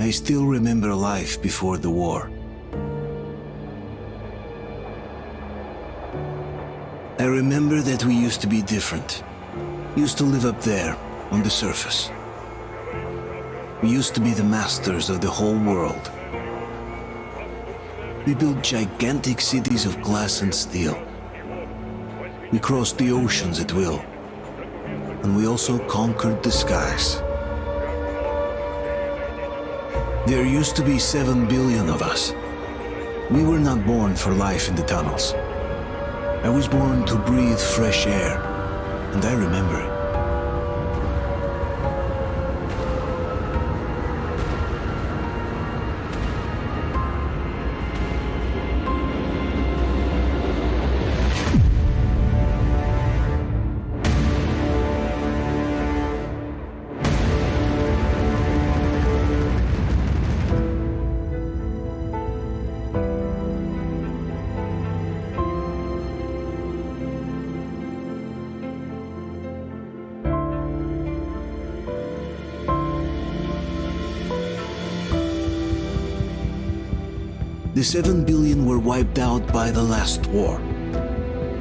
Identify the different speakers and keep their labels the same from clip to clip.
Speaker 1: I still remember life before the war. I remember that we used to be different. Used to live up there, on the surface. We used to be the masters of the whole world. We built gigantic cities of glass and steel. We crossed the oceans at will. And we also conquered the skies. There used to be 7 billion of us. We were not born for life in the tunnels. I was born to breathe fresh air, and I remember it. The 7 billion were wiped out by the last war.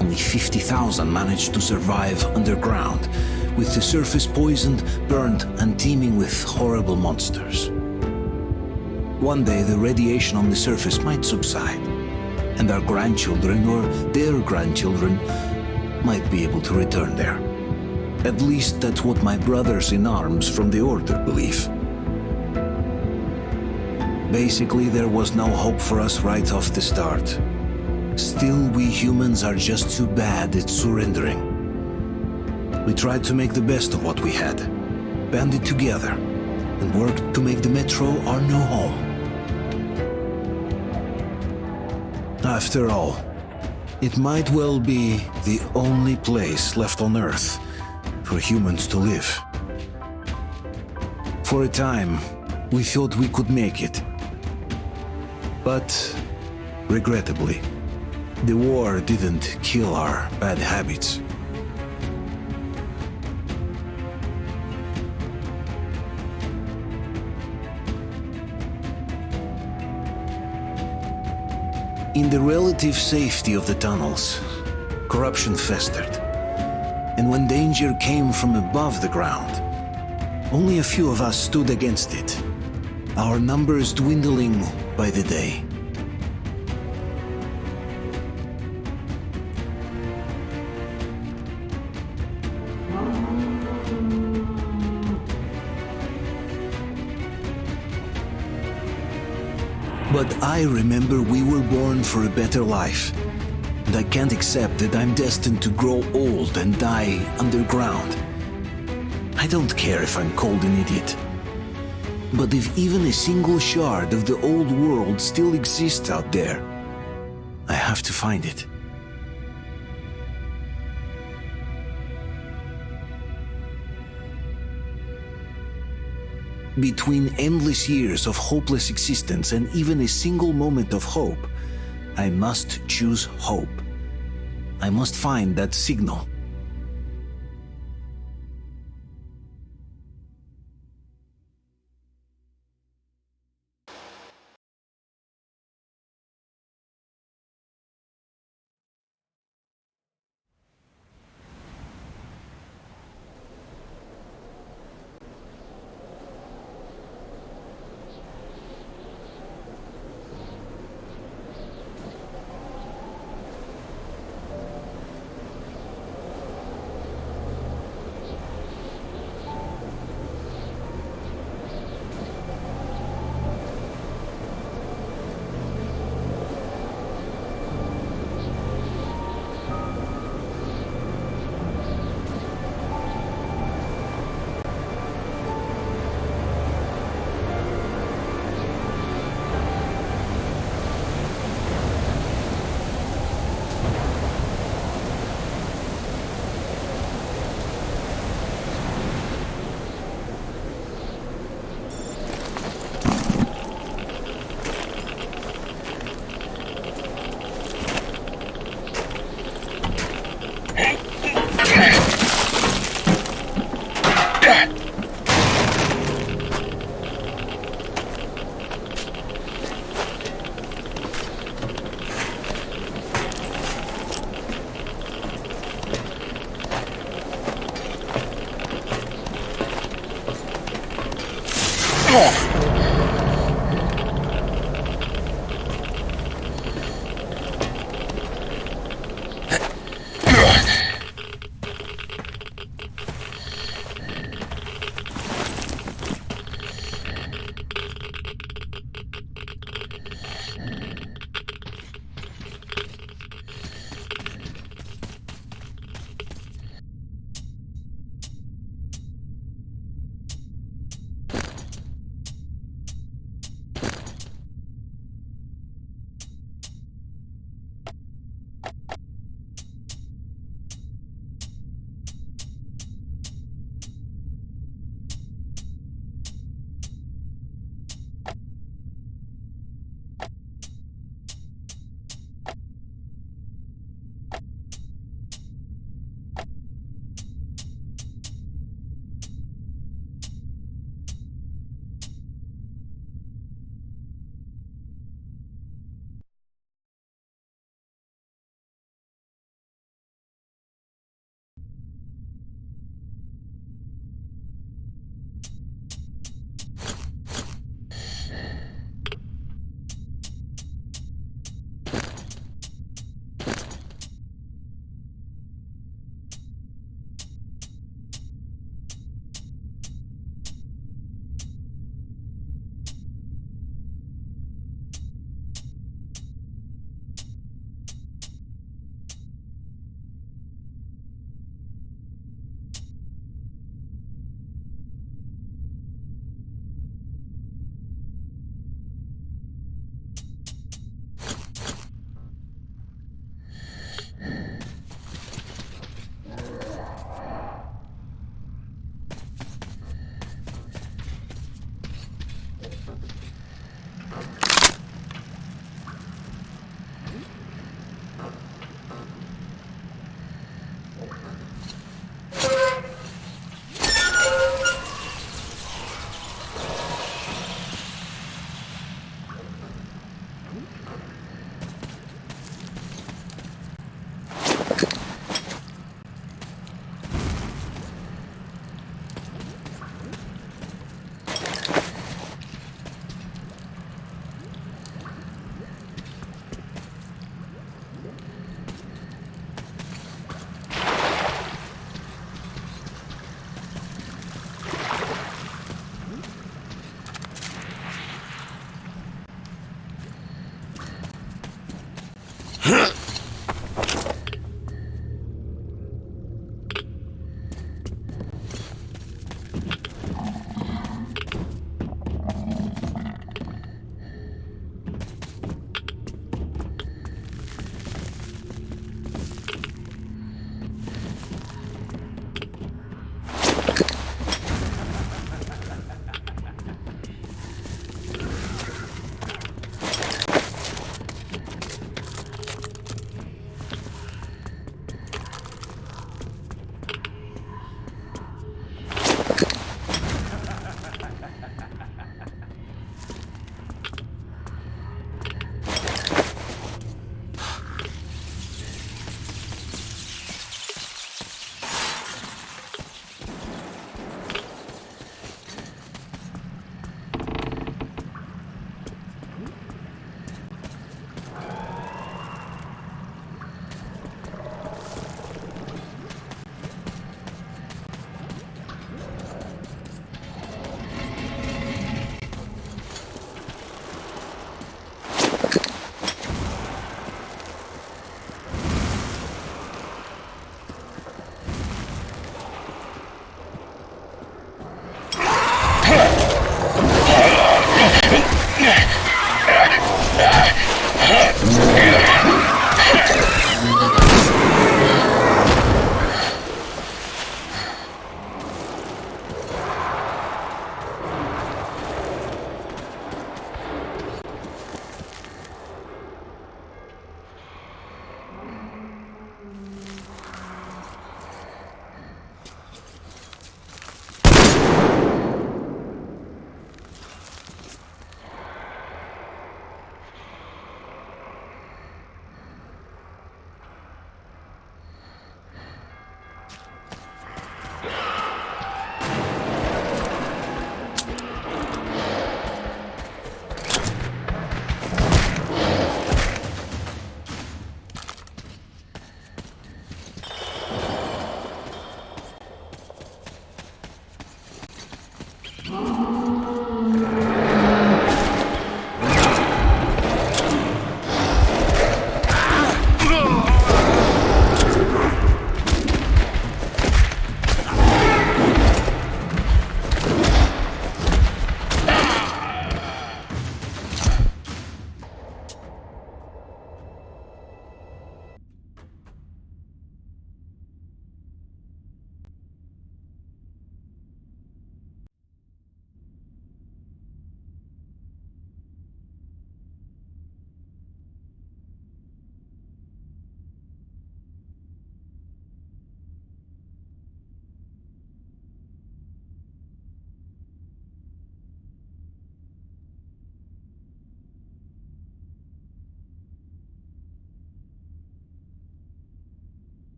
Speaker 1: Only 50,000 managed to survive underground, with the surface poisoned, burned, and teeming with horrible monsters. One day the radiation on the surface might subside, and our grandchildren or their grandchildren might be able to return there. At least that's what my brothers in arms from the Order believe. Basically, there was no hope for us right off the start. Still, we humans are just too bad at surrendering. We tried to make the best of what we had, banded together, and worked to make the Metro our new home. After all, it might well be the only place left on Earth for humans to live. For a time, we thought we could make it. But, regrettably, the war didn't kill our bad habits. In the relative safety of the tunnels, corruption festered. And when danger came from above the ground, only a few of us stood against it, our numbers dwindling by the day. But I remember we were born for a better life, and I can't accept that I'm destined to grow old and die underground. I don't care if I'm called an idiot. But if even a single shard of the old world still exists out there, I have to find it. Between endless years of hopeless existence and even a single moment of hope, I must choose hope. I must find that signal.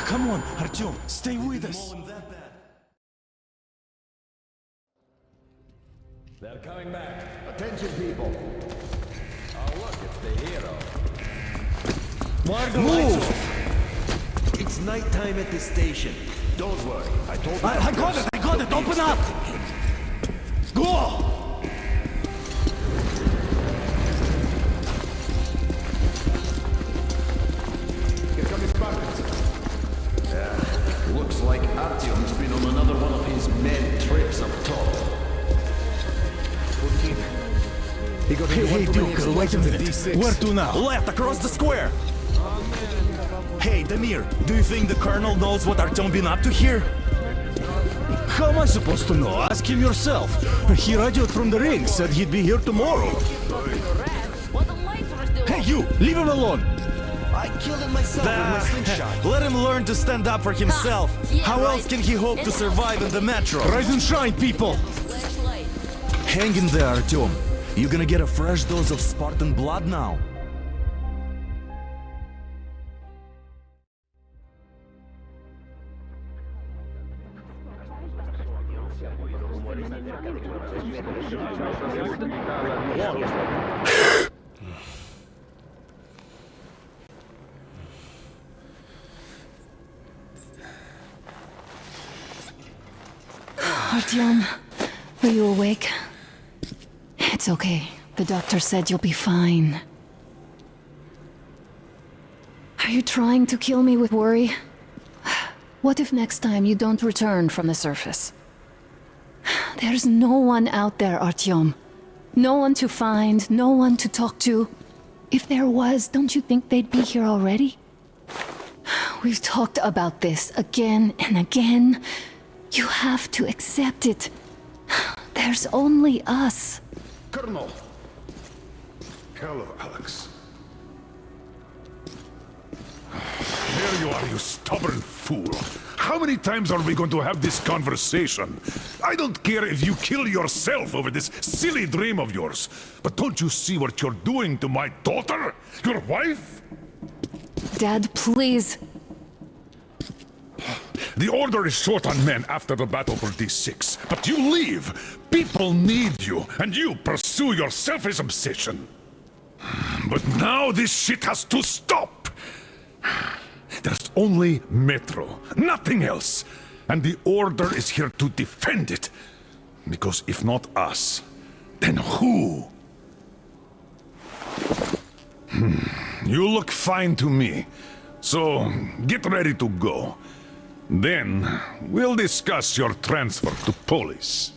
Speaker 2: Come on, Artyom, stay with us.
Speaker 3: They're coming back. Attention, people. Oh, look, it's the hero.
Speaker 2: Move!
Speaker 4: It's nighttime at the station.
Speaker 3: Don't worry. I told you.
Speaker 2: I got it! Open up! Go!
Speaker 3: Here come his buckets. Looks like Artyom's been on another one of his mad trips up top.
Speaker 2: Hey, Duke, wait a minute. Where to now? Left, across the square! Hey, Damir, do you think the Colonel knows what Artyom been up to here? How am I supposed to know? Ask him yourself. He radioed from the ring, said he'd be here tomorrow. Hey, you! Leave him alone!
Speaker 4: I killed him myself with my slingshot.
Speaker 2: Let him learn to stand up for himself. How else can he hope to survive in the metro? Rise and shine, people! Hang in there, Artyom. You're gonna get a fresh dose of Spartan blood now.
Speaker 5: Artyom, are you awake? It's okay. The doctor said you'll be fine. Are you trying to kill me with worry? What if next time you don't return from the surface? There's no one out there, Artyom. No one to find, no one to talk to. If there was, don't you think they'd be here already? We've talked about this again and again. You have to accept it. There's only us.
Speaker 6: Colonel! Hello, Alex. There you are, you stubborn fool. How many times are we going to have this conversation? I don't care if you kill yourself over this silly dream of yours. But don't you see what you're doing to my daughter? Your wife?
Speaker 5: Dad, please.
Speaker 6: The Order is short on men after the battle for D6. But you leave. People need you, and you pursue your selfish obsession. But now this shit has to stop. There's only Metro, nothing else. And the Order is here to defend it. Because if not us, then who? You look fine to me. So, get ready to go. Then, we'll discuss your transfer to Polis.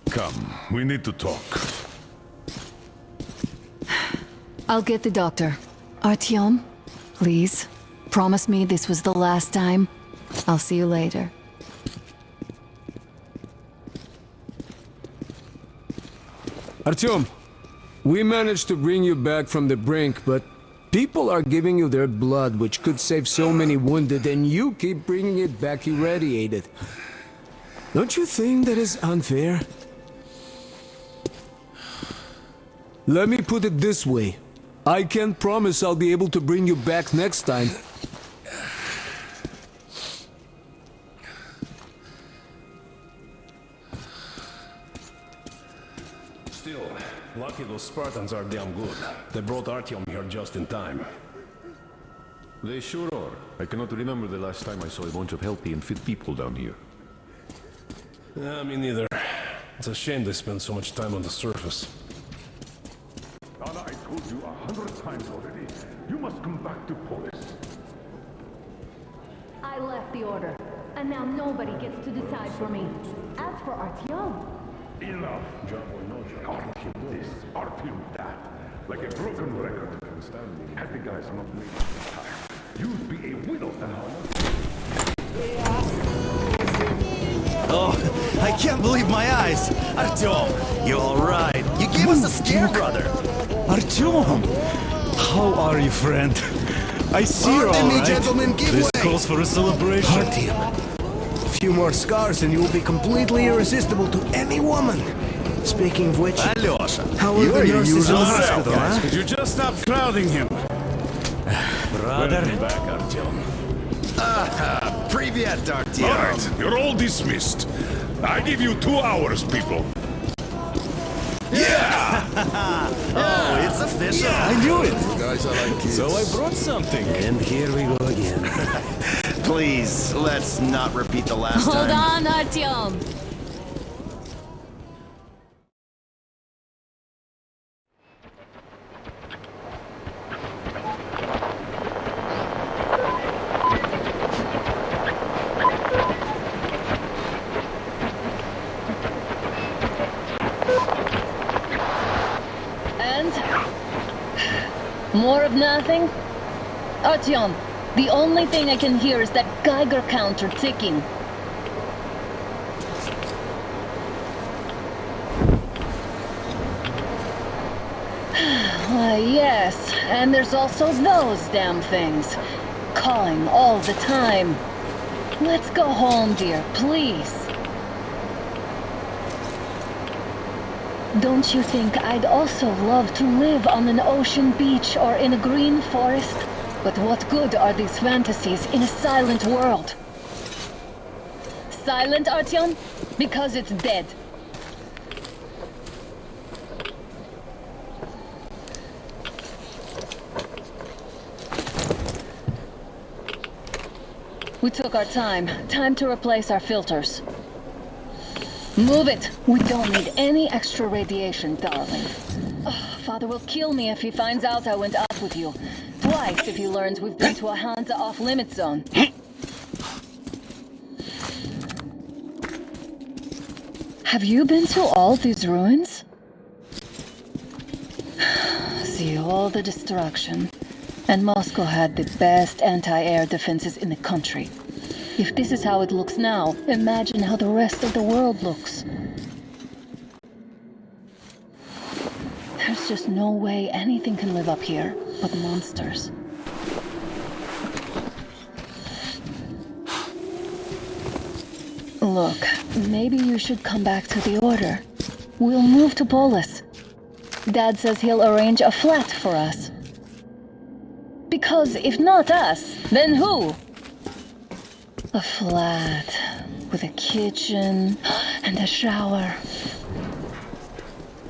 Speaker 6: Come, we need to talk.
Speaker 5: I'll get the doctor. Artyom, please. Promise me this was the last time. I'll see you later.
Speaker 7: Artyom, we managed to bring you back from the brink, but people are giving you their blood, which could save so many wounded, and you keep bringing it back irradiated. Don't you think that is unfair? Let me put it this way. I can't promise I'll be able to bring you back next time.
Speaker 8: Still, lucky those Spartans are damn good. They brought Artyom here just in time.
Speaker 9: They sure are. I cannot remember the last time I saw a bunch of healthy and fit people down here.
Speaker 8: Me neither. It's a shame they spend so much time on the surface.
Speaker 6: Anna, I told you 100 times already. You must come back to Polis.
Speaker 5: I left the Order, and now nobody gets to decide for me. As for Artyom...
Speaker 6: Enough. Artyom this, Artyom that. Like a broken record. Had the guys not made it in time, you'd be a widow now.
Speaker 2: Oh, I can't believe my eyes! Artyom, you alright? You gave us a scare, brother! Artyom! How are you, friend? I see you're alright.
Speaker 4: Gentlemen, give
Speaker 2: This
Speaker 4: way.
Speaker 2: calls for a celebration.
Speaker 4: Artyom, a few more scars and you will be completely irresistible to any woman. Speaking of which,
Speaker 2: Alyosha,
Speaker 4: how are
Speaker 2: you're
Speaker 4: the
Speaker 2: your
Speaker 4: nurses in
Speaker 2: usual
Speaker 4: the
Speaker 2: self,
Speaker 4: hospital,
Speaker 2: guys.
Speaker 4: huh?
Speaker 2: Could you just stop crowding him?
Speaker 8: Welcome back, Artyom.
Speaker 2: Привет, Artyom.
Speaker 6: All right, you're all dismissed. I give you 2 hours, people.
Speaker 2: Oh, it's official.
Speaker 8: I knew it!
Speaker 9: Guys, I like kids.
Speaker 8: So I brought something.
Speaker 4: And here we go again.
Speaker 2: Please, let's not repeat the last
Speaker 5: Hold
Speaker 2: time.
Speaker 5: on, Artyom. And? More of nothing? Artyom, the only thing I can hear is that Geiger counter ticking. Yes, and there's also those damn things. Calling all the time. Let's go home, dear, please. Don't you think I'd also love to live on an ocean beach or in a green forest? But what good are these fantasies in a silent world? Silent, Artyom? Because it's dead. We took our time. Time to replace our filters. Move it! We don't need any extra radiation, darling. Oh, Father will kill me if he finds out I went up with you. Twice if he learns we've been to a Hansa off-limit zone. Have you been to all these ruins? See all the destruction. And Moscow had the best anti-air defenses in the country. If this is how it looks now, imagine how the rest of the world looks. There's just no way anything can live up here but monsters. Look, maybe you should come back to the Order. We'll move to Polis. Dad says he'll arrange a flat for us. Because if not us, then who? A flat with a kitchen and a shower.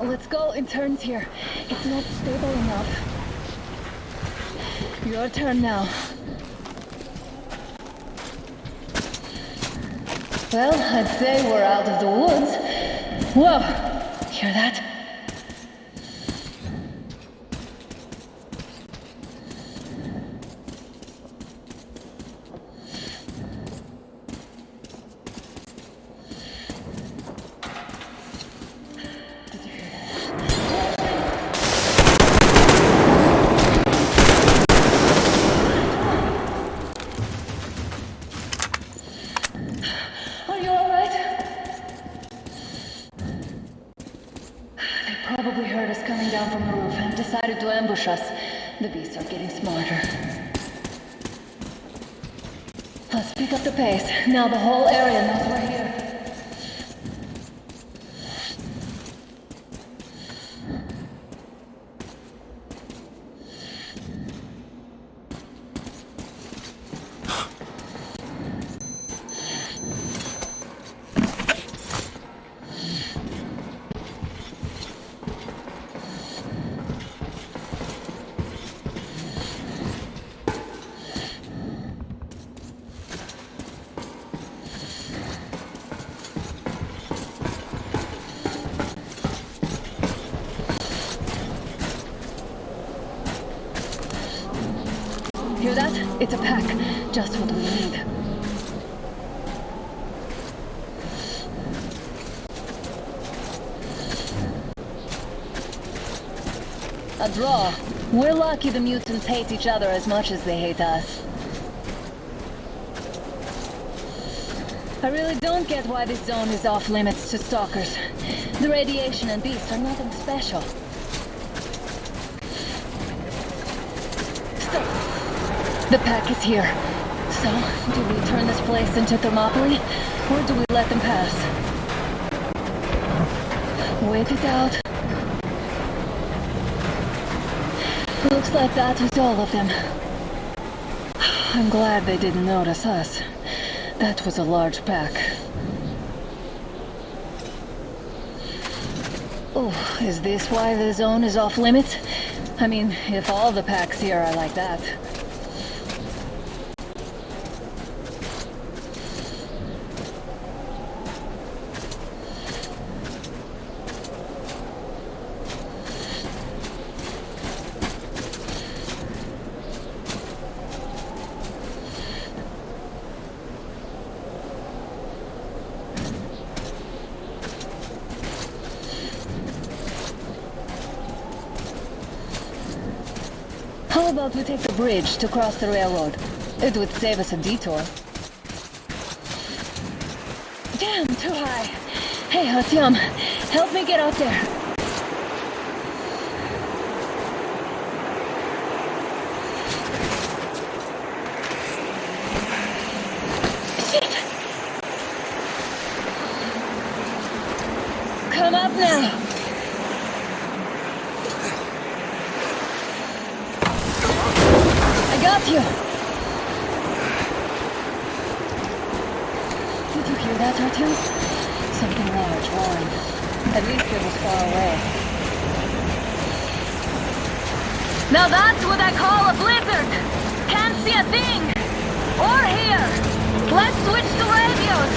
Speaker 5: Let's go in turns here. It's not stable enough. Your turn now. Well, I'd say we're out of the woods. Whoa! Hear that? Are you alright? They probably heard us coming down from the roof and decided to ambush us. The beasts are getting smarter. Let's pick up the pace. Now the whole area knows we're here. Hear that? It's a pack. Just what we need. A draw. We're lucky the mutants hate each other as much as they hate us. I really don't get why this zone is off limits to stalkers. The radiation and beasts are nothing special. Stop! The pack is here. So, do we turn this place into Thermopylae, or do we let them pass? Wait it out. Looks like that was all of them. I'm glad they didn't notice us. That was a large pack. Oh, is this why the zone is off limits? I mean, if all the packs here are like that. How about we take the bridge to cross the railroad? It would save us a detour. Damn, too high. Hey, Artyom, help me get out there. Shit! Come up now. Got you! Did you hear that, Artyom? Something large roaring. At least it was far away. Now that's what I call a blizzard! Can't see a thing! Or hear! Let's switch to radios!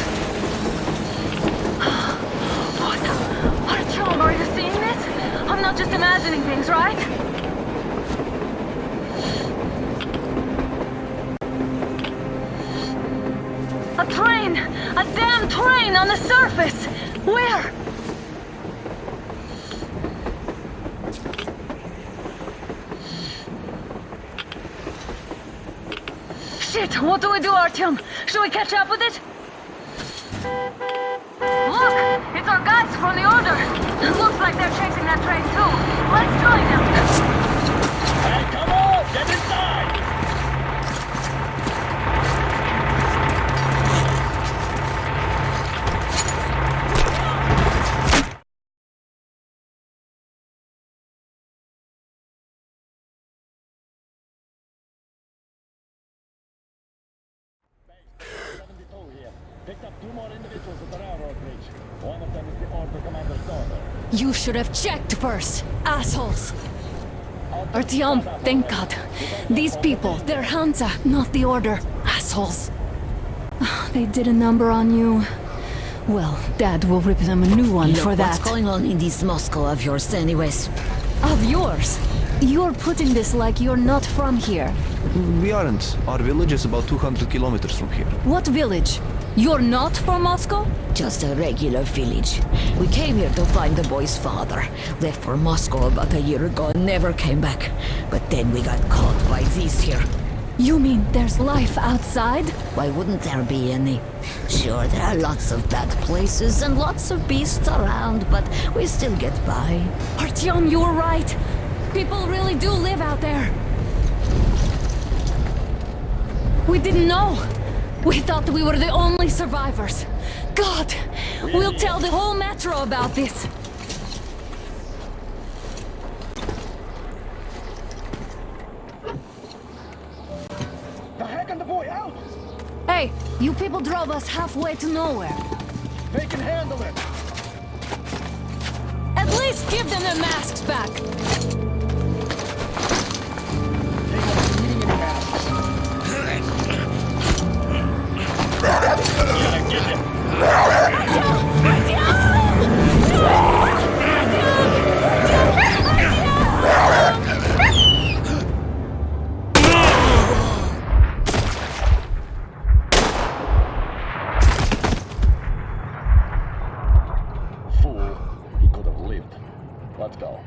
Speaker 5: What? Artyom, are you seeing this? I'm not just imagining things, right? A train! A damn train on the surface! Where? Shit! What do we do, Artyom? Should we catch up with it? Look! It's our guys from the Order! Looks like they're chasing that train too. Let's join them!
Speaker 3: Hey, come on! Get inside! Picked up 2 more individuals at the railroad bridge. One of them is the Order commander's daughter.
Speaker 5: You should have checked first, assholes! Artyom, thank God. These people, they're Hansa, not the Order. Assholes. They did a number on you. Well, Dad will rip them a new one for that.
Speaker 10: What's going on in this Moscow of yours anyways?
Speaker 5: Of yours? You're putting this like you're not from here.
Speaker 11: We aren't. Our village is about 200 kilometers from here.
Speaker 5: What village? You're not from Moscow?
Speaker 10: Just a regular village. We came here to find the boy's father. Left for Moscow about a year ago and never came back. But then we got caught by these here.
Speaker 5: You mean there's life outside?
Speaker 10: Why wouldn't there be any? Sure, there are lots of bad places and lots of beasts around, but we still get by.
Speaker 5: Artyom, you're right. People really do live out there. We didn't know. We thought we were the only survivors. God, we'll tell the whole metro about this.
Speaker 3: The heck and the boy out!
Speaker 5: Hey, you people drove us halfway to nowhere.
Speaker 3: They can handle it!
Speaker 5: At least give them their masks back.
Speaker 3: Fool. He could have lived. Let's go.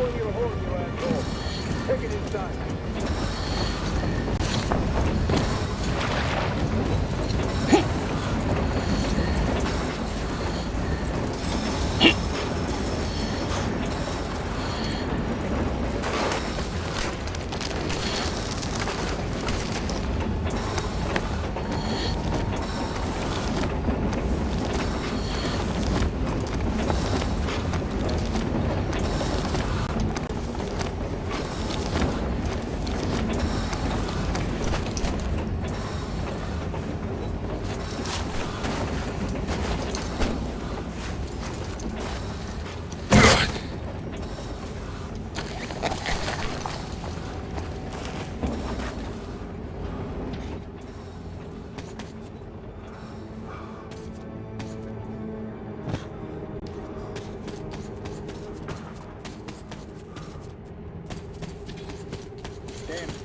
Speaker 3: blowing your horn, you asshole. Take it inside.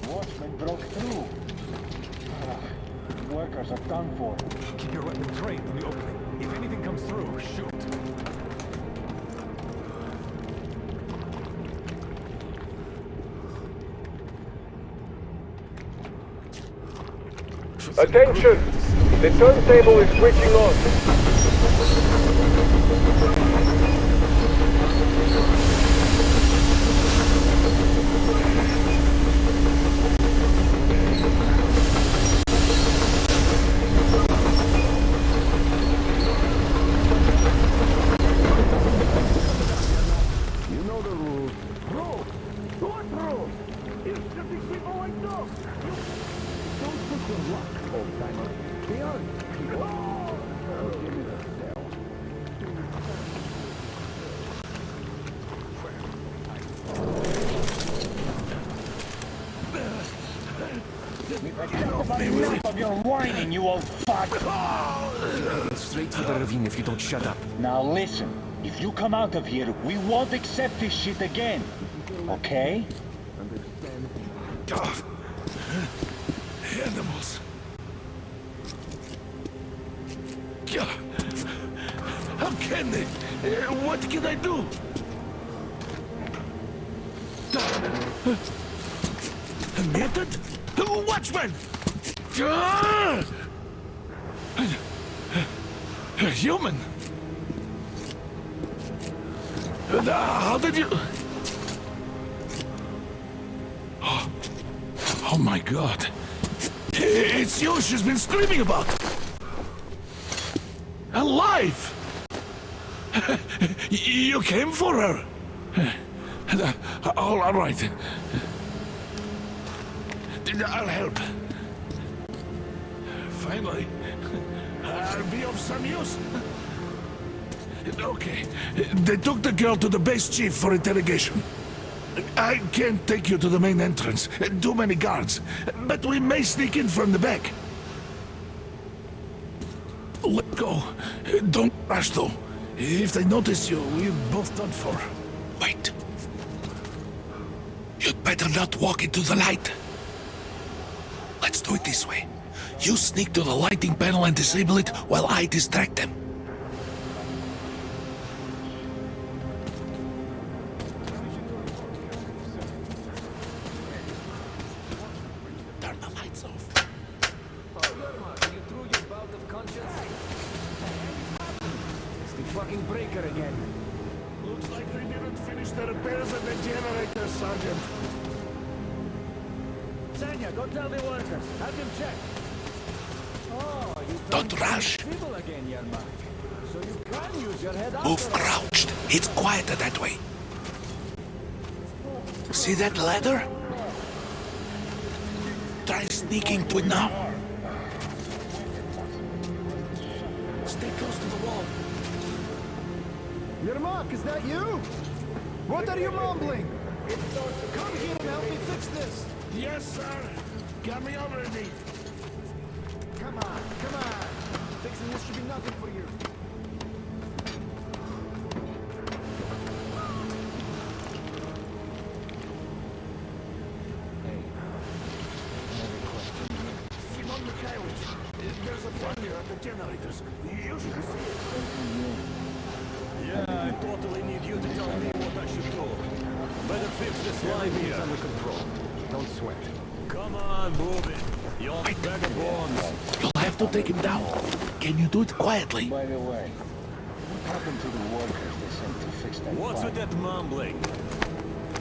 Speaker 3: Watchman broke through. Workers are done for.
Speaker 2: Keep your weapon trained in the opening. If anything comes through, shoot.
Speaker 3: Attention! The turntable is switching on. You're whining, you old fuck!
Speaker 11: Straight to the ravine if you don't shut up.
Speaker 3: Now listen, if you come out of here, we won't accept this shit again. Okay?
Speaker 6: Animals. How can they? What can I do? Method? Watchman! A human? How did you... Oh my God. It's you she's been screaming about. Alive! You came for her. All right. I'll help. Finally, I'll be of some use. Okay, they took the girl to the base chief for interrogation. I can't take you to the main entrance. Too many guards. But we may sneak in from the back. Let go. Don't rush though. If they notice you, we're both done for. Wait. You'd better not walk into the light. Let's do it this way. You sneak to the lighting panel and disable it while I distract them. Turn the lights off.
Speaker 7: You threw your bout of conscience? It's the fucking breaker again.
Speaker 6: Looks like they didn't finish the repairs at the generator, Sergeant.
Speaker 3: Sanya, go tell the workers. Have them check. Oh, you
Speaker 6: Don't rush.
Speaker 3: again, Yermak. So you can use your head
Speaker 6: Move crouched. It's quieter that way. See that ladder? Try sneaking to it now. Stay close to the wall.
Speaker 4: Yermak, is that you? What are you mumbling? Come here and help me fix this.
Speaker 6: Yes, sir. Got me already.
Speaker 4: Come on, come on. Fixing this should be nothing for you.
Speaker 6: Simon Mikhailовich, there's a fire at the generators. You should see it.
Speaker 8: Yeah, I totally need you to tell me what I should do. fix this line here.
Speaker 3: Under control. Don't sweat.
Speaker 8: Come on, move it. You old bag of bones.
Speaker 1: You'll have to take him down. Can you do it quietly?
Speaker 3: By the way, what happened to the workers they sent to fix that
Speaker 8: What's
Speaker 3: fire?
Speaker 8: with that mumbling?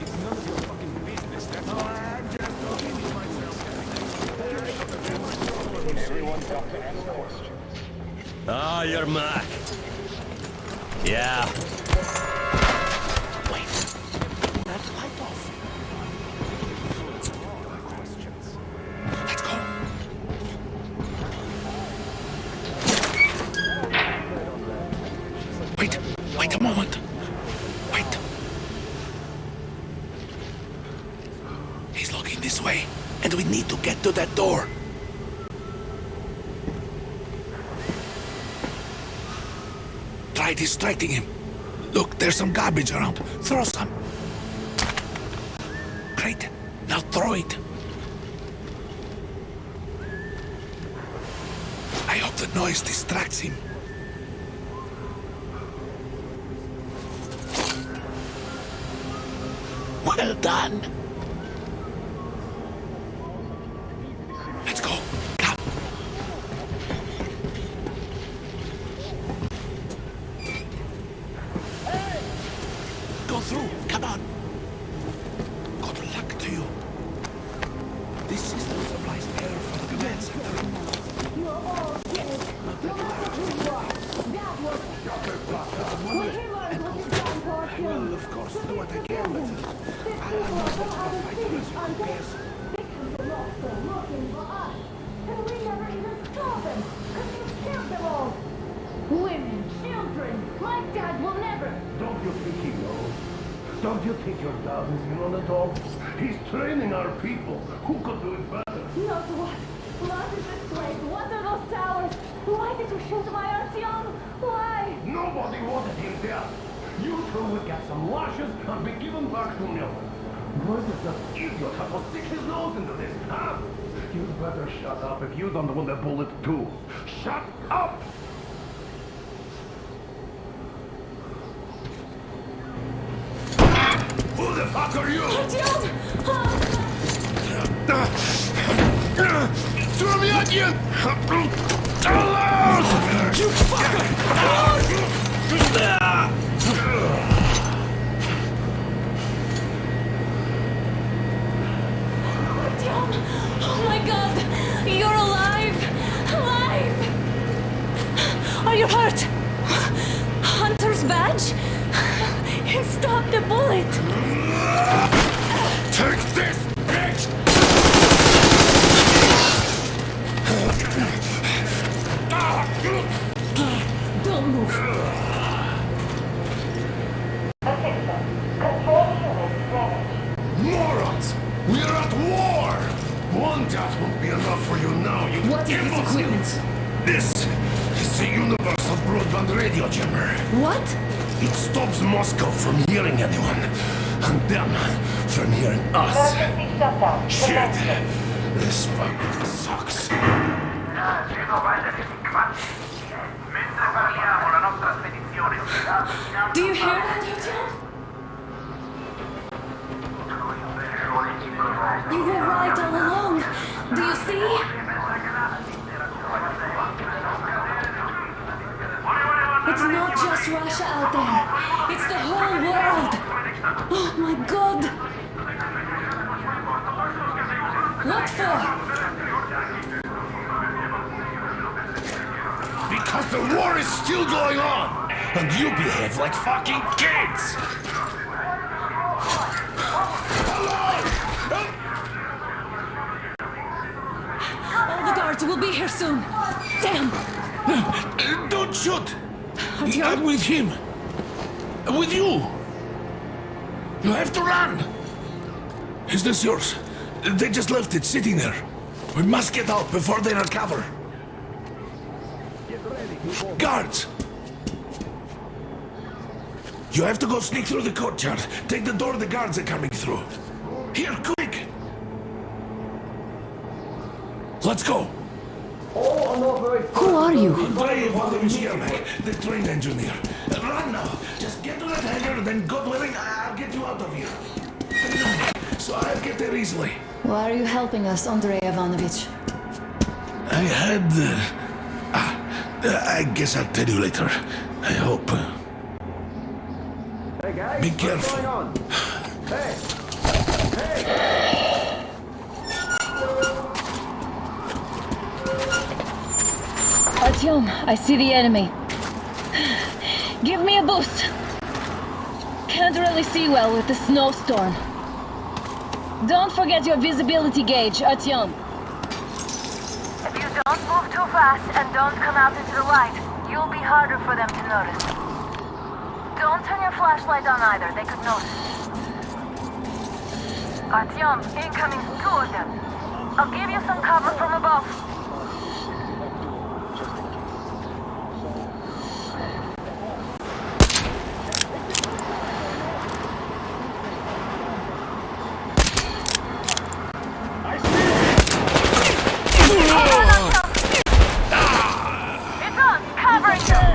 Speaker 3: It's none of your fucking business, that's all. I'm just talking to myself. Everyone got to ask questions.
Speaker 8: Ah, you're Mac. Yeah.
Speaker 1: Wait. That light off. Let's go. Wait a moment. Wait. He's looking this way, and we need to get to that door. Try distracting him. Look, there's some garbage around. Throw some. Great. Now throw it. I hope the noise distracts him. Well done. Let's go. Come. Go through. Come on. Good luck to you. This system supplies air for the command center.
Speaker 12: You're all dead. No matter who you are. That was... When he learned what he's done for
Speaker 1: I will, of course, do what I can, but I am not much of a fighter as you could guess.
Speaker 12: They're also looking for us. And we never even saw them. Because you killed them all. Women, children. My dad will never.
Speaker 13: Don't you think he knows? Don't you think your dad is in on the dogs? He's training our people. Who could do it better?
Speaker 12: Not what? What is this place? What are those towers? Why did you shoot my Artyom? Why?
Speaker 13: Nobody wanted him there. You two would get some lashes and be given back to Miller. Why does that idiot have to stick his nose into this, huh? You'd better shut up if you don't want a bullet too. Shut up! Who the fuck are you?
Speaker 12: Artyom!
Speaker 13: Throw me again!
Speaker 12: You fucker! Artyom! Oh my god! You're alive! Alive! Are you hurt? Hunter's badge? It stopped the bullet!
Speaker 13: Take this, bitch!
Speaker 12: Don't move!
Speaker 13: Morons! We are at war! One death won't be enough for you now, you
Speaker 12: What is this equipment?
Speaker 13: This is the universal broadband radio jammer.
Speaker 12: What?
Speaker 13: It stops Moscow from hearing anyone, and them from hearing us. Shit! This fucking sucks.
Speaker 12: Do you hear that, Artyom? You were right all along. Do you see? It's not just Russia out there. It's the whole world. Oh my god. What for?
Speaker 13: Because the war is still going on, and you behave like fucking kids!
Speaker 12: All the guards will be here soon. Damn.
Speaker 13: Don't shoot!
Speaker 12: Artyom?
Speaker 13: I'm with him. With you. You have to run. Is this yours? They just left it sitting there. We must get out before they recover. Guards! You have to go sneak through the courtyard. Take the door the guards are coming through. Here, quick! Let's go!
Speaker 5: Who are you?
Speaker 13: Andrei Ivanovich Yermak, the train engineer. Run now! Just get to that hangar, then God willing, I'll get you out of here.
Speaker 1: so I'll get there easily.
Speaker 5: Why are you helping us, Andrei Ivanovich?
Speaker 1: I had... I guess I'll tell you later. I hope.
Speaker 13: Hey guys,
Speaker 1: Be careful.
Speaker 13: what's going on? Hey!
Speaker 14: Artyom, I see the enemy. Give me a boost. Can't really see well with the snowstorm. Don't forget your visibility gauge, Artyom.
Speaker 12: If you don't move too fast and don't come out into the light, you'll be harder for them to notice. Don't turn your flashlight on either, they could notice. Artyom, incoming, 2 of them. I'll give you some cover from above. It's on, covering them!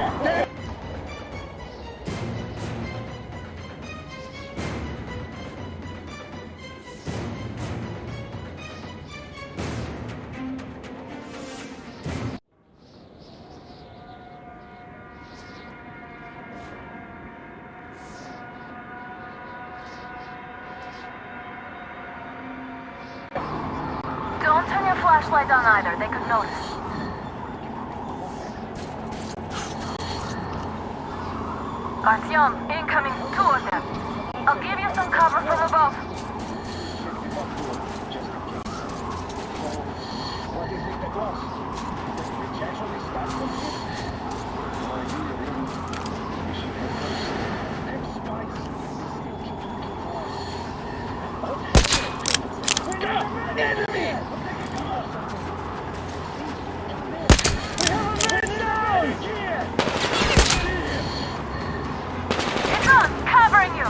Speaker 12: Don't turn your flashlight on either, they could notice. Artyom, incoming, 2 of them. I'll give you some cover from above.
Speaker 3: What do you think the cost? Which actually starts from enemy!
Speaker 12: It's on, covering you!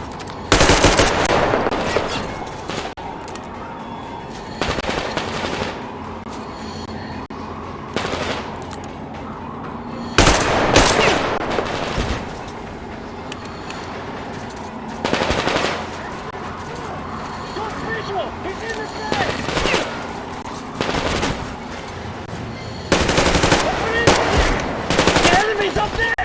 Speaker 3: Enemies up there!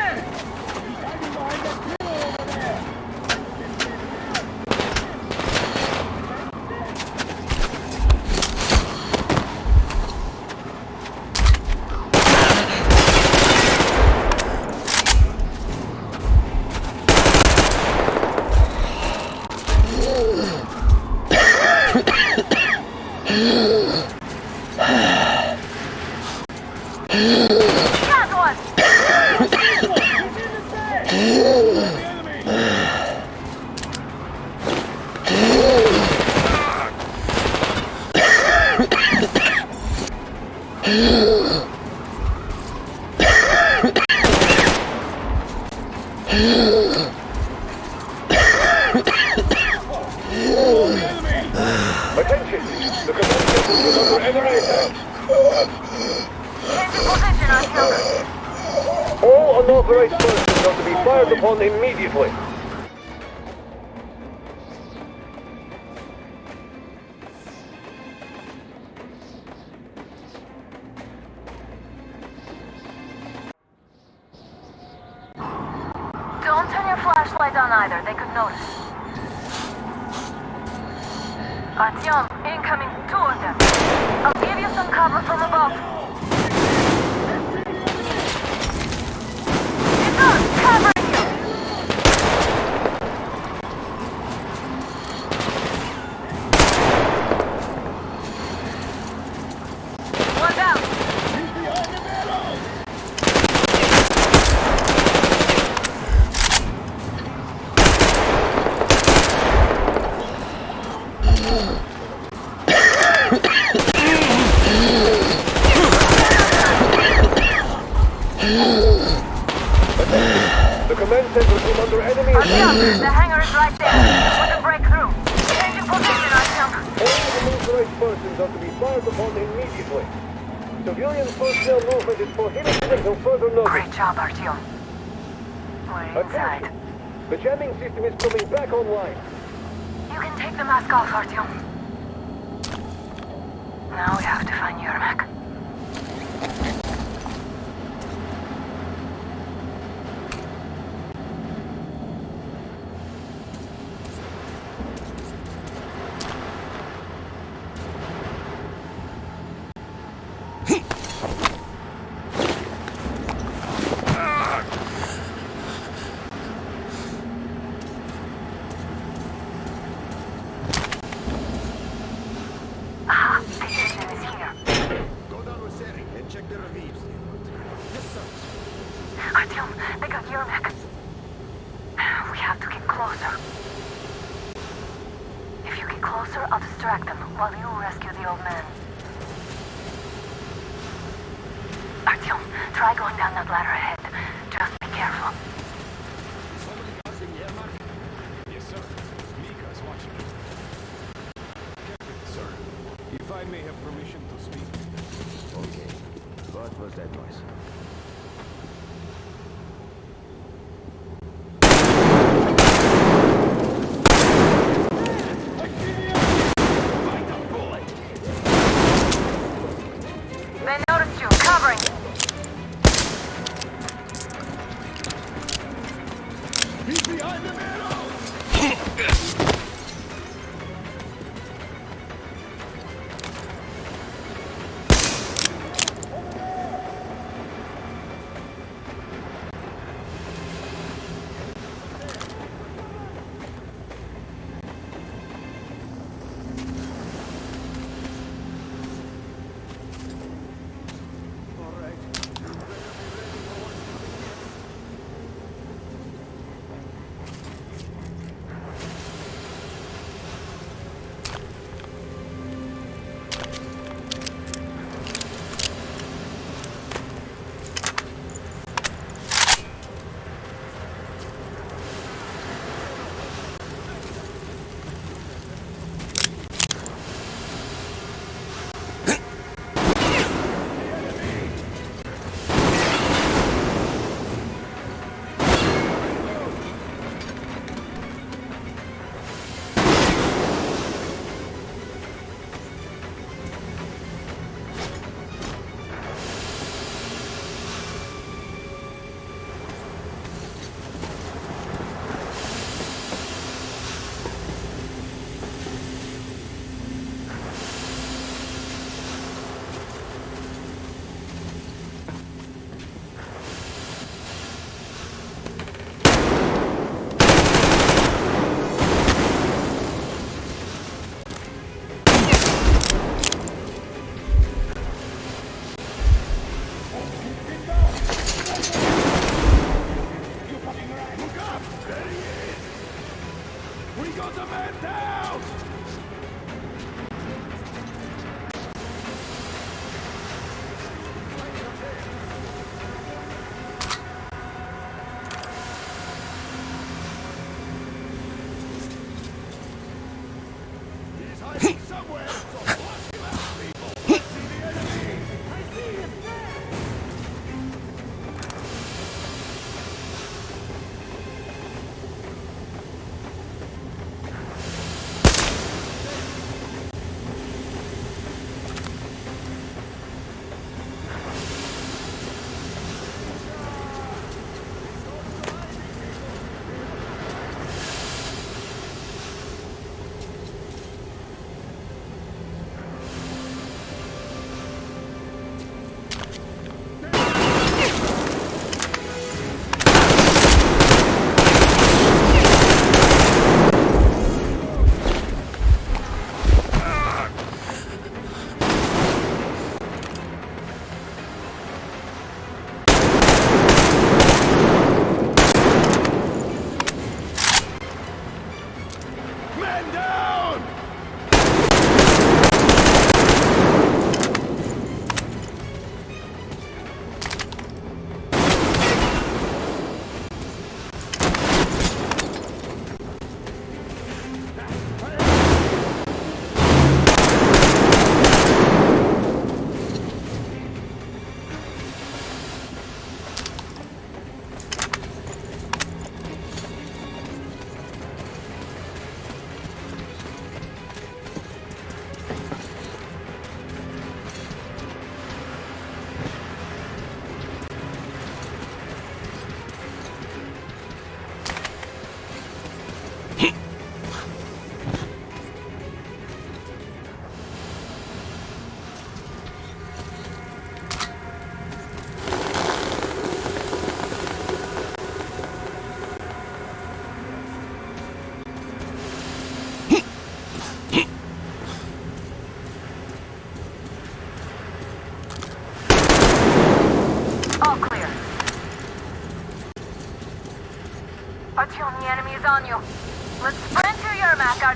Speaker 12: Got one!
Speaker 13: Attention! The command center is under enemy attack!
Speaker 12: Change your position, Artyom.
Speaker 13: All unauthorized persons are to be fired upon immediately.
Speaker 12: Don't turn your flashlight on either, they could notice. Artyom, incoming, 2 of them. I'll give you some cover from above. It's on, covering you! One down.
Speaker 13: The command center is under enemy
Speaker 12: Artyom,
Speaker 13: attack.
Speaker 12: the hangar is right there. With a breakthrough. Change your position, Artyom.
Speaker 13: All unauthorized persons are to be fired upon immediately. Civilian personnel movement is prohibited until further notice.
Speaker 12: Great job, Artyom. We're inside.
Speaker 13: Attention! The jamming system is coming back online.
Speaker 12: You can Take the mask off, Artyom. Now we have to find Yermak. Artyom, they got Yermak. We have to get closer. If you get closer, I'll distract them while you rescue the old man. Artyom, try going down that ladder ahead. Just be careful.
Speaker 8: Yes, sir. Mika is watching. Sir, if I may have permission to speak.
Speaker 15: Okay. What was that noise?
Speaker 12: They noticed you. Covering.
Speaker 13: He's behind the middle!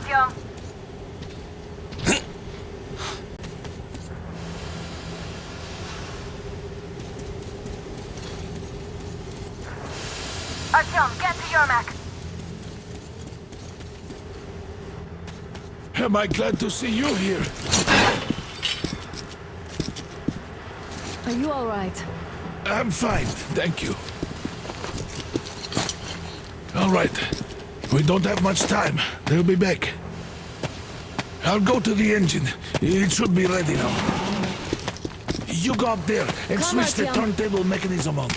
Speaker 12: Artyom. Artyom, get to Yermak.
Speaker 6: Am I glad to see you here?
Speaker 5: Are you all right?
Speaker 6: I'm fine, thank you. All right. We don't have much time. They'll be back. I'll go to the engine. It should be ready now. You go up there and switch the turntable mechanism on.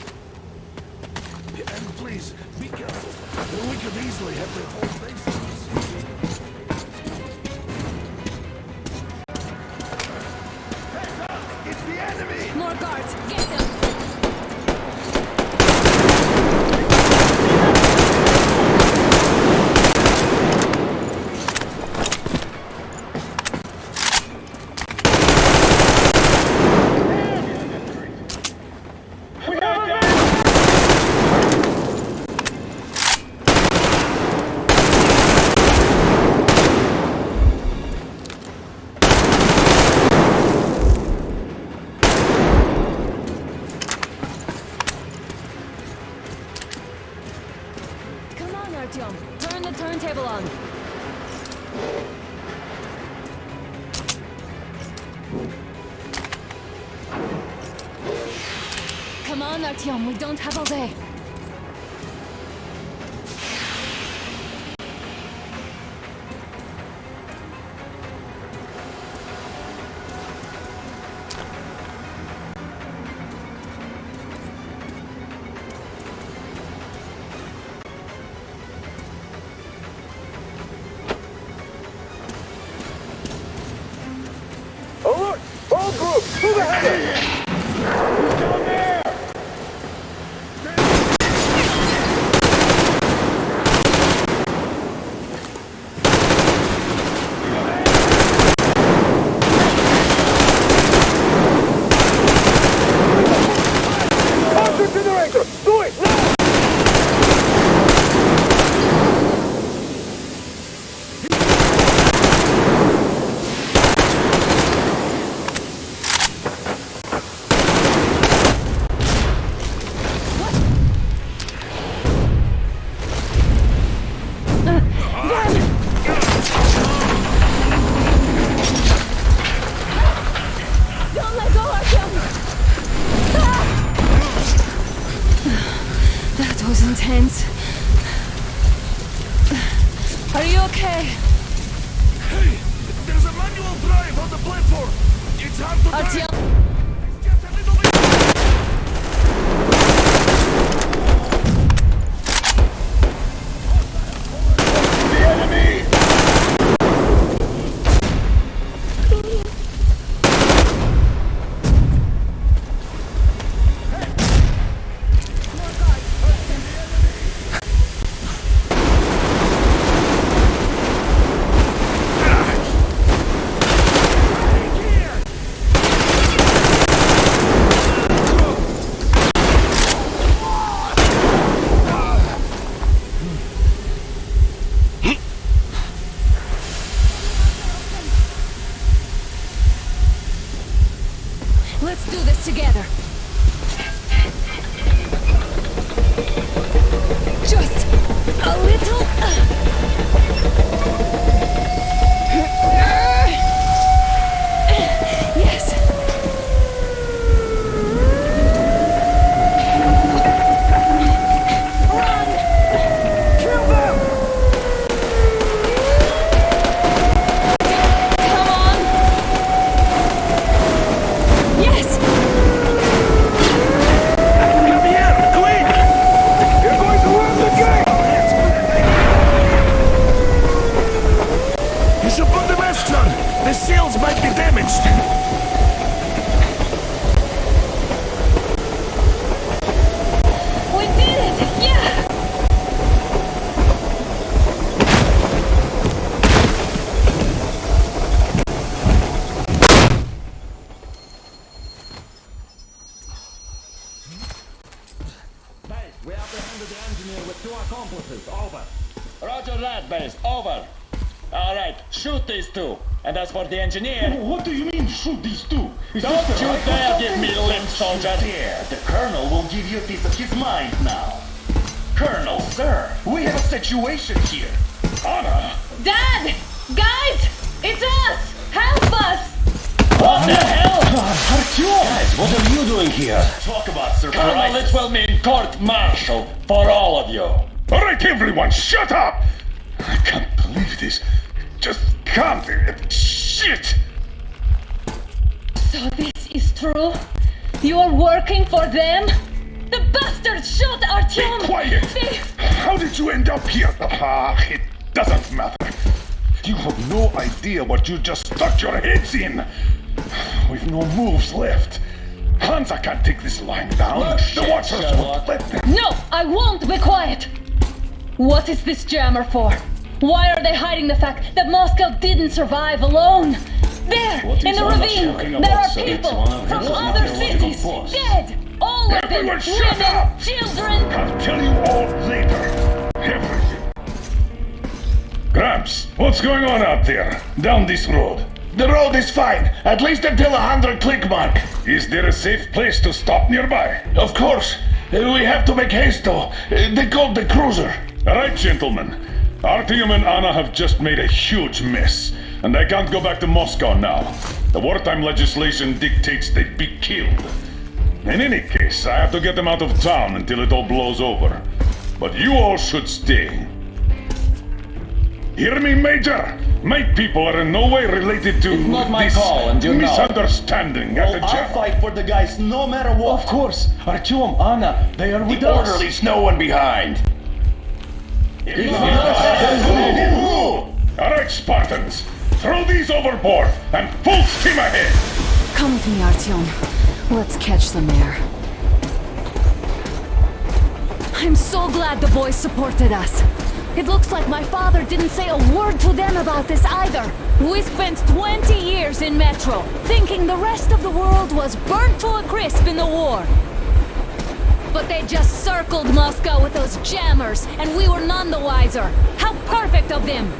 Speaker 6: And please, be careful. We could easily have the whole base on us. It's the enemy!
Speaker 14: More guards! Get them! Artyom, turn the turntable on. Come on, Artyom, we don't have all day.
Speaker 13: Alert! All groups, move ahead! Who's down there? Counter generator! Do it now!
Speaker 14: Don't let go, Artyom! That was intense. Are you okay?
Speaker 6: Hey! There's a manual drive on the platform! It's hard to drive!
Speaker 14: Artyom!
Speaker 6: It's just a little bit...
Speaker 13: The enemy!
Speaker 14: Let's do this together. Just a little. Yes. Run!
Speaker 13: Kill them!
Speaker 14: Come on! Yes!
Speaker 6: Come here! Quick!
Speaker 13: You're going to run the gate!
Speaker 6: You should put the masks on! The seals might be damaged!
Speaker 14: We did it! Yeah!
Speaker 3: Base, we apprehended the engineer with 2 accomplices. Over. Roger that, Base. Over. Alright, shoot these two. And as for the engineer...
Speaker 13: What do you mean, shoot these two?
Speaker 3: Don't you dare give me limp, soldier!
Speaker 13: There, the Colonel will give you a piece of his mind now. Colonel, sir, we have a situation here.
Speaker 6: Anna!
Speaker 14: Dad! Guys! It's us! Help us!
Speaker 3: What the hell?
Speaker 13: Guys, what are you doing here? Talk about surprise.
Speaker 3: Colonel, it will mean court-martial for all of you.
Speaker 6: Alright, everyone, shut up! I can't believe this. Just can't. Shit!
Speaker 14: So this is true? You are working for them? The bastards shot Artyom!
Speaker 6: Be quiet! How did you end up here? It doesn't matter. You have no idea what you just stuck your heads in. We've no moves left. Hansa can't take this lying down. The Watchers won't let them.
Speaker 14: No, I won't be quiet! What is this jammer for? Why are they hiding the fact that Moscow didn't survive alone? There, in the ravine, there are people from other cities, dead! All of them, women, children!
Speaker 6: I'll tell you all later. Everything. Gramps, what's going on out there? Down this road?
Speaker 13: The road is fine, at least until 100 click mark.
Speaker 6: Is there a safe place to stop nearby?
Speaker 13: Of course. We have to make haste though. They called the cruiser.
Speaker 6: Alright, gentlemen. Artyom and Anna have just made a huge mess, and I can't go back to Moscow now. The wartime legislation dictates they be killed. In any case, I have to get them out of town until it all blows over. But you all should stay. Hear me, Major? My people are in no way related to
Speaker 3: It's not my
Speaker 6: this
Speaker 3: call, and you know.
Speaker 6: misunderstanding at the
Speaker 3: I'll
Speaker 6: jail.
Speaker 3: fight for the guys no matter what. Of course. Artyom, Anna, they are with
Speaker 13: The
Speaker 3: us.
Speaker 13: orderlies, no one behind.
Speaker 6: Alright, Spartans. Throw these overboard and full steam ahead.
Speaker 5: Come with me, Artyom. Let's catch the mayor. I'm so glad the boys supported us. It looks like my father didn't say a word to them about this either. We spent 20 years in Metro, thinking the rest of the world was burnt to a crisp in the war. But they just circled Moscow with those jammers, and we were none the wiser. How perfect of them!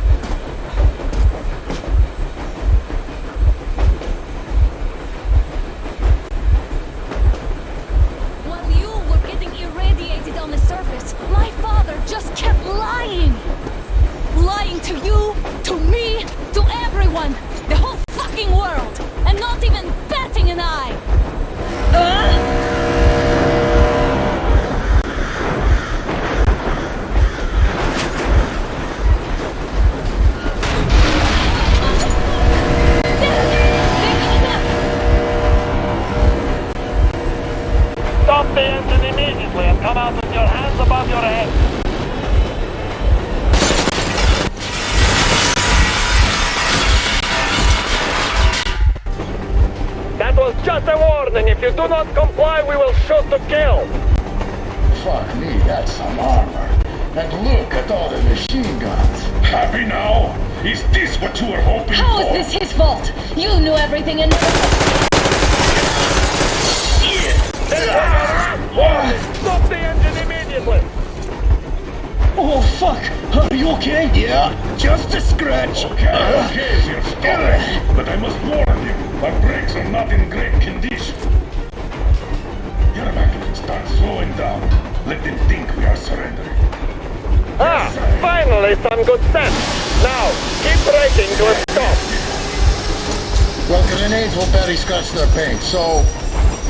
Speaker 5: While you were getting irradiated on the surface, my father just kept lying! Lying to you, to me, to everyone! The whole fucking world! And not even batting an eye!
Speaker 3: Stop the engine immediately and come out with your hands above your head. That was just a warning. If you do not comply, we will shoot to kill.
Speaker 13: Fuck me, that's some armor. And look at all the machine guns.
Speaker 6: Happy now? Is this what you were hoping
Speaker 14: How
Speaker 6: for?
Speaker 14: is this his fault? You knew everything and...
Speaker 3: Stop the engine immediately.
Speaker 13: Oh fuck! Are you okay? Yeah, just a scratch.
Speaker 6: Okay, you're stubborn. But I must warn you, our brakes are not in great condition. Get back, start slowing down. Let them think we are surrendering.
Speaker 3: Finally some good sense. Now, keep braking to a stop.
Speaker 13: Well, grenades will barely scratch their paint, so...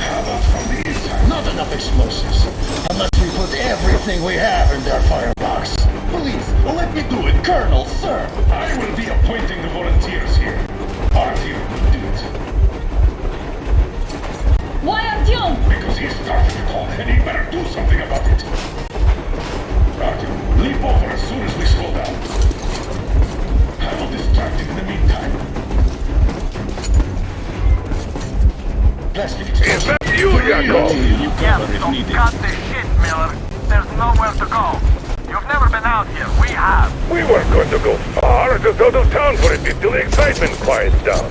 Speaker 6: How about from the inside?
Speaker 13: Not enough explosives. Unless we put everything we have in their firebox. Please, let me do it, Colonel, sir.
Speaker 6: I will be appointing the volunteers here. Artyom will do it.
Speaker 14: Why Artyom?
Speaker 6: Because he started the call, and he better do something about it. Artyom, leap over as soon as we slow down. I will distract him in the meantime.
Speaker 13: Plastic
Speaker 6: Is that you, Yakov?
Speaker 3: Cut the shit, Miller. There's nowhere to go. You've never been out here. We have.
Speaker 6: We weren't going to go far, just out of town for a bit till the excitement quiets down.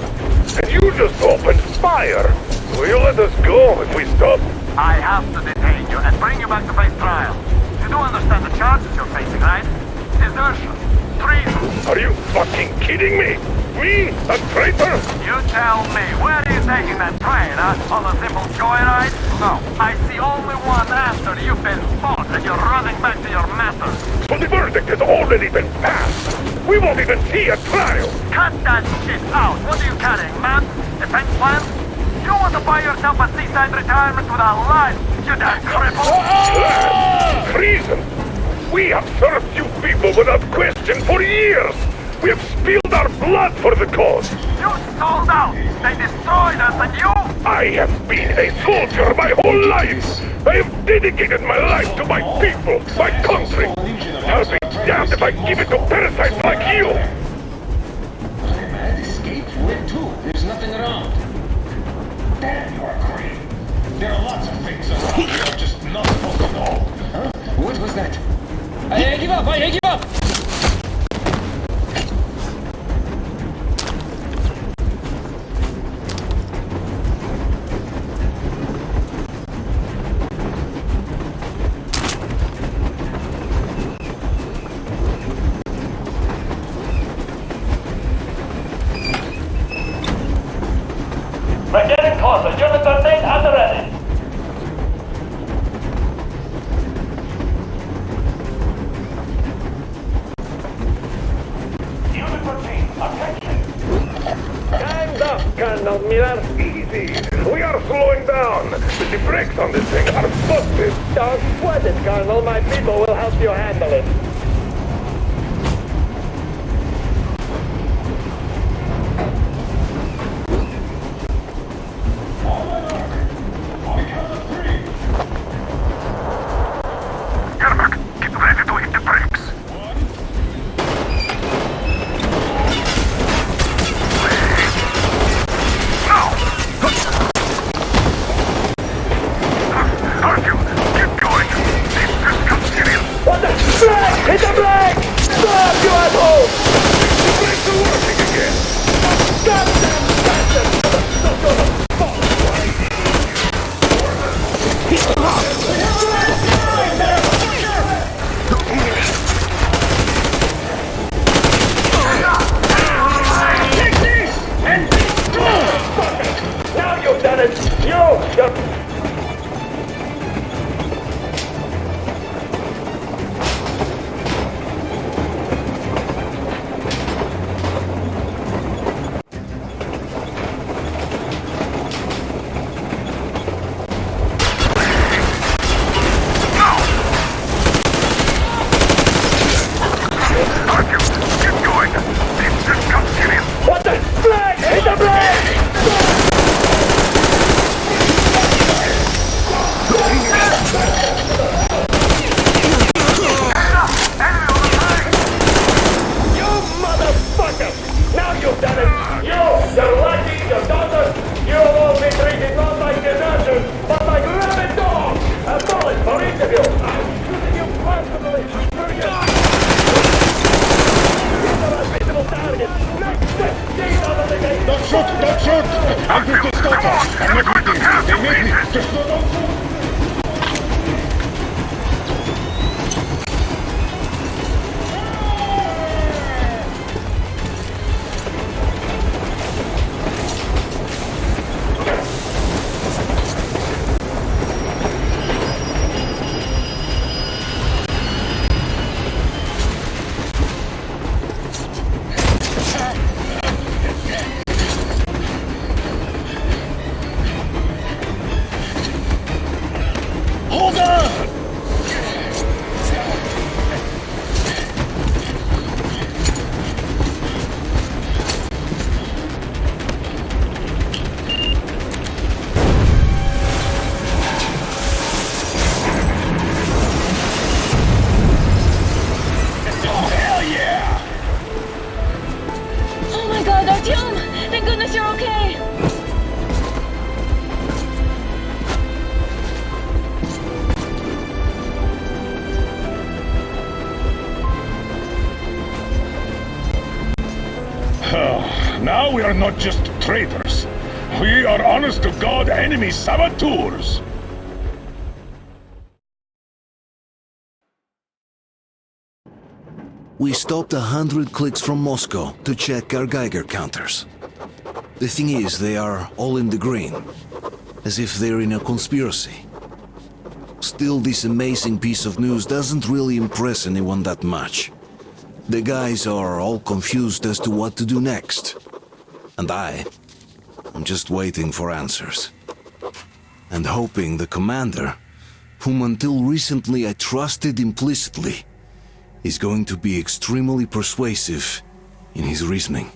Speaker 6: And you just opened fire. Will you let us go if we stop?
Speaker 3: I have to detain you and bring you back to face trial. You do understand the charges you're facing, right? Desertion, treason.
Speaker 6: Are you fucking kidding me? Me? A traitor?
Speaker 3: You tell me, where are you taking that train, huh? On a simple joyride? No, I see only one answer. You've been fought and you're running back to your masters.
Speaker 6: So the verdict has already been passed. We won't even see a trial.
Speaker 3: Cut that shit out. What are you carrying, man? Defense plans? You want to buy yourself a seaside retirement without life, you damn cripple?
Speaker 6: Treason! We have served you people without question for years! We have spilled our blood for the cause!
Speaker 3: You sold out! They destroyed us and you...
Speaker 6: I have been a soldier my whole life! I have dedicated my life to my people, my country! I'll be damned if I give it to parasites like you!
Speaker 13: I'm at escape with too. There's nothing around. Damn, you are great. There are lots of things around you're just not supposed to know. Huh? What was that? I give up! I give up!
Speaker 3: We're getting closer. Unit 13 at the ready.
Speaker 6: Unit 13, attention! Time's up, Colonel Miller. Easy. We are slowing down. The brakes on this thing are busted.
Speaker 3: Don't sweat it, Colonel. My people will help you handle it.
Speaker 6: Now we are not just traitors. We are honest-to-God enemy saboteurs.
Speaker 1: We stopped 100 clicks from Moscow to check our Geiger counters. The thing is, they are all in the green, as if they're in a conspiracy. Still, this amazing piece of news doesn't really impress anyone that much. The guys are all confused as to what to do next. And I'm just waiting for answers. And hoping the commander, whom until recently I trusted implicitly, is going to be extremely persuasive in his reasoning.